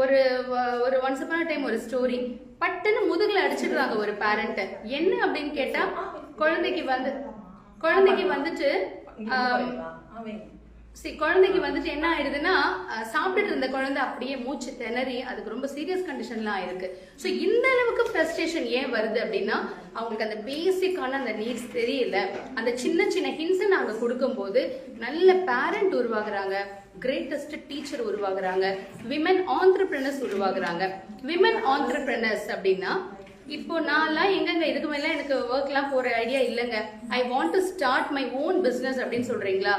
ஒரு ஒரு once upon time ஒரு ஸ்டோரி பட்டுன்னு முதுகுல அடிச்சிடுறாங்க ஒரு பேரண்ட். என்ன அப்படின்னு கேட்டா குழந்தைக்கு வந்துட்டு குழந்தைக்கு வந்துட்டு என்ன ஆயிடுதுன்னா சாப்பிட்டுட்டு இருந்த குழந்தை அப்படியே மூச்சு திணறி அதுக்கு ரொம்ப சீரியஸ் கண்டிஷன்லாம் ஆயிருக்கு. ஸோ இந்த அளவுக்கு ஃப்ரஸ்ட்ரேஷன் ஏன் வருது அப்படின்னா அவங்களுக்கு அந்த பேசிக்கான அந்த நீட்ஸ் தெரியல. அந்த சின்ன சின்ன ஹிண்ட்ஸை நாங்கள் கொடுக்கும்போது நல்ல பேரண்ட் உருவாகுறாங்க, கிரேட்டஸ்ட் டீச்சர் உருவாகுறாங்க, விமன் ஆண்டர்பிரினர்ஸ் உருவாகுறாங்க. விமன் ஆண்டர்பிரினர்ஸ் அப்படின்னா இப்போ நான்லாம் எங்கங்க இதுக்கு மேல எனக்கு ஒர்க்லாம் போற ஐடியா இல்லைங்க, I want to start my own business அப்படின்னு சொல்றீங்களா?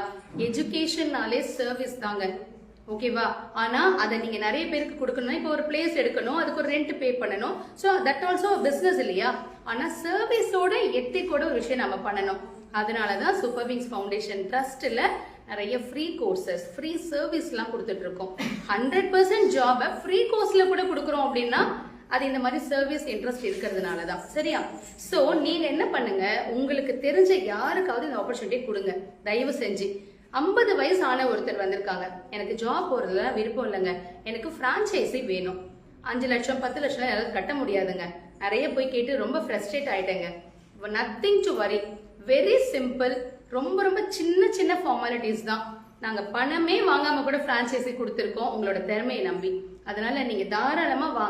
எஜுகேஷன்னாலே சர்வீஸ் தாங்க, ஓகேவா? ஆனா அதை நீங்க நிறைய பேருக்கு கொடுக்கணும். இப்போ ஒரு பிளேஸ் எடுக்கணும், அதுக்கு ஒரு ரெண்ட் பே பண்ணணும். ஸோ தட் ஆல்சோ பிசினஸ் இல்லையா? ஆனா சர்வீஸோட எத்திக்கோட ஒரு விஷயம் நம்ம பண்ணணும். அதனாலதான் சூப்பர் விங்ஸ் ஃபவுண்டேஷன் ட்ரஸ்ட்ல நிறைய ஃப்ரீ கோர்சஸ், ஃப்ரீ சர்வீஸ்லாம் கொடுத்துட்டு இருக்கோம். 100% ஜாபை ஃப்ரீ கோர்ஸ்ல கூட கொடுக்குறோம் அப்படின்னா அது இந்த மாதிரி சர்வீஸ் இன்ட்ரெஸ்ட் இருக்கிறதுனால தான். சரியா? ஸோ நீங்க என்ன பண்ணுங்க, உங்களுக்கு தெரிஞ்ச யாருக்காவது இந்த ஆப்பர்ச்சுனிட்டி கொடுங்க தயவு செஞ்சு. 50 வயசு ஆன ஒருத்தர் வந்திருக்காங்க, எனக்கு ஜாப் போறதுல விருப்பம் இல்லைங்க, எனக்கு பிரான்ச்சைசி வேணும், 5 லட்சம் 10 லட்சம் யாராவது கட்ட முடியாதுங்க, நிறைய போய் கேட்டு ரொம்ப ஃப்ரஸ்ட்ரேட் ஆயிட்டேங்க. Nothing to worry, very simple, ரொம்ப ரொம்ப சின்ன சின்ன ஃபார்மாலிட்டிஸ் தான். நாங்க பணமே வாங்காம கூட பிரான்ச்சைசி கொடுத்துருக்கோம் உங்களோட திறமையை நம்பி. அதனால நீங்க தாராளமா வாங்க.